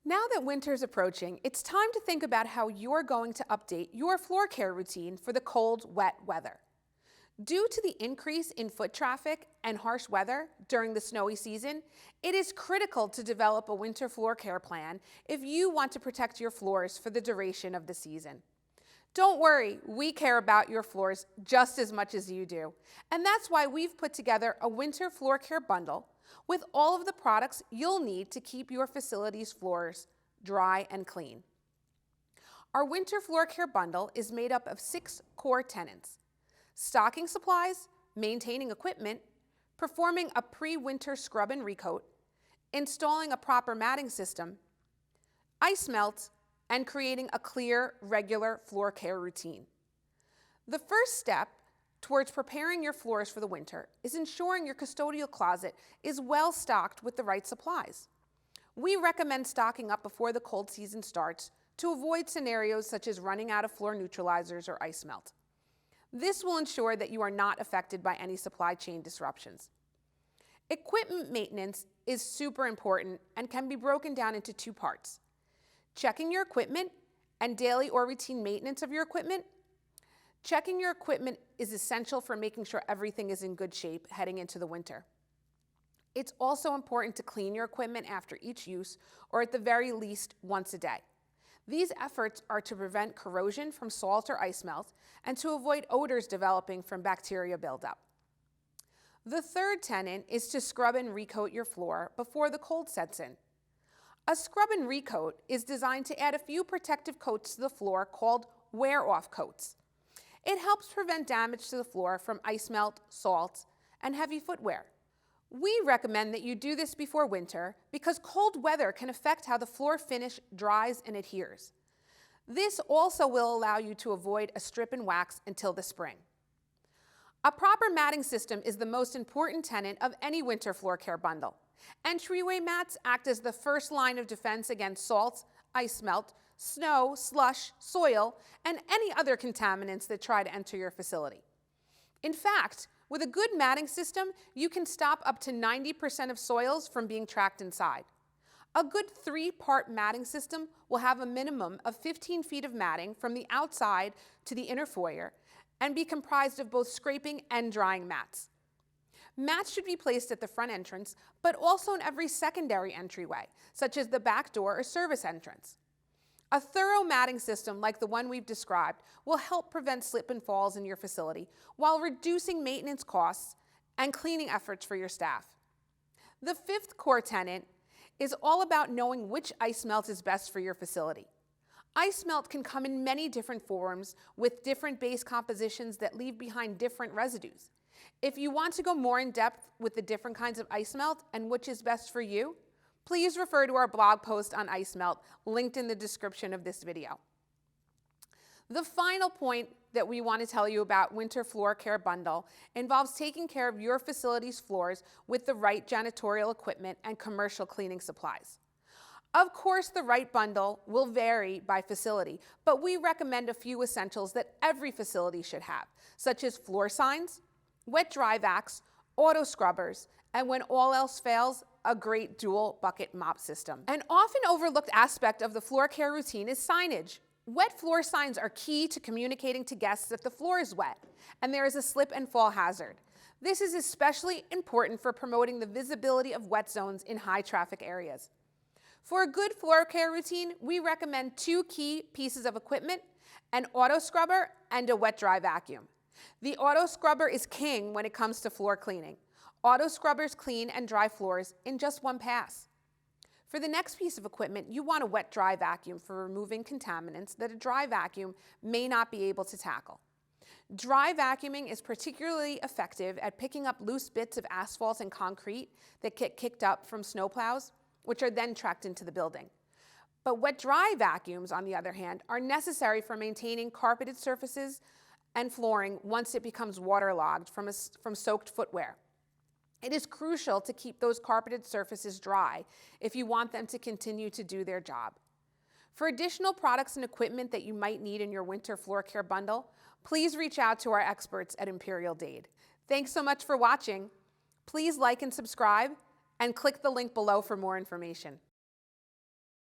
Now that winter's approaching, it's time to think about how you're going to update your floor care routine for the cold, wet weather. Due to the increase in foot traffic and harsh weather during the snowy season, it is critical to develop a winter floor care plan if you want to protect your floors for the duration of the season. Don't worry, we care about your floors just as much as you do. And that's why we've put together a winter floor care bundle with all of the products you'll need to keep your facility's floors dry and clean. Our winter floor care bundle is made up of 6 core tenets: stocking supplies, maintaining equipment, performing a pre-winter scrub and recoat, installing a proper matting system, ice melt, and creating a clear, regular floor care routine. The first step towards preparing your floors for the winter is ensuring your custodial closet is well stocked with the right supplies. We recommend stocking up before the cold season starts to avoid scenarios such as running out of floor neutralizers or ice melt. This will ensure that you are not affected by any supply chain disruptions. Equipment maintenance is super important and can be broken down into 2 parts: checking your equipment and daily or routine maintenance of your equipment. Checking your equipment is essential for making sure everything is in good shape heading into the winter. It's also important to clean your equipment after each use, or at the very least once a day. These efforts are to prevent corrosion from salt or ice melt and to avoid odors developing from bacteria buildup. The third tenet is to scrub and recoat your floor before the cold sets in. A scrub and recoat is designed to add a few protective coats to the floor called wear-off coats. It helps prevent damage to the floor from ice melt, salt, and heavy footwear. We recommend that you do this before winter because cold weather can affect how the floor finish dries and adheres. This also will allow you to avoid a strip and wax until the spring. A proper matting system is the most important tenet of any winter floor care bundle. Entryway mats act as the first line of defense against salt, ice melt, snow, slush, soil, and any other contaminants that try to enter your facility. In fact, with a good matting system, you can stop up to 90% of soils from being trapped inside. A good 3-part matting system will have a minimum of 15 feet of matting from the outside to the inner foyer and be comprised of both scraping and drying mats. Mats should be placed at the front entrance, but also in every secondary entryway, such as the back door or service entrance. A thorough matting system like the one we've described will help prevent slip and falls in your facility while reducing maintenance costs and cleaning efforts for your staff. The 5th core tenet is all about knowing which ice melt is best for your facility. Ice melt can come in many different forms with different base compositions that leave behind different residues. If you want to go more in depth with the different kinds of ice melt and which is best for you, please refer to our blog post on ice melt, linked in the description of this video. The final point that we want to tell you about Winter Floor Care Bundle involves taking care of your facility's floors with the right janitorial equipment and commercial cleaning supplies. Of course, the right bundle will vary by facility, but we recommend a few essentials that every facility should have, such as floor signs, wet-dry vacs, auto scrubbers, and when all else fails, a great dual bucket mop system. An often overlooked aspect of the floor care routine is signage. Wet floor signs are key to communicating to guests that the floor is wet and there is a slip and fall hazard. This is especially important for promoting the visibility of wet zones in high traffic areas. For a good floor care routine, we recommend 2 key pieces of equipment: an auto scrubber and a wet-dry vacuum. The auto scrubber is king when it comes to floor cleaning. Auto scrubbers clean and dry floors in just 1 pass. For the next piece of equipment, you want a wet-dry vacuum for removing contaminants that a dry vacuum may not be able to tackle. Dry vacuuming is particularly effective at picking up loose bits of asphalt and concrete that get kicked up from snowplows, which are then tracked into the building. But wet-dry vacuums, on the other hand, are necessary for maintaining carpeted surfaces and flooring once it becomes waterlogged from soaked footwear. It is crucial to keep those carpeted surfaces dry if you want them to continue to do their job. For additional products and equipment that you might need in your winter floor care bundle, please reach out to our experts at Imperial Dade. Thanks so much for watching. Please like and subscribe, and click the link below for more information.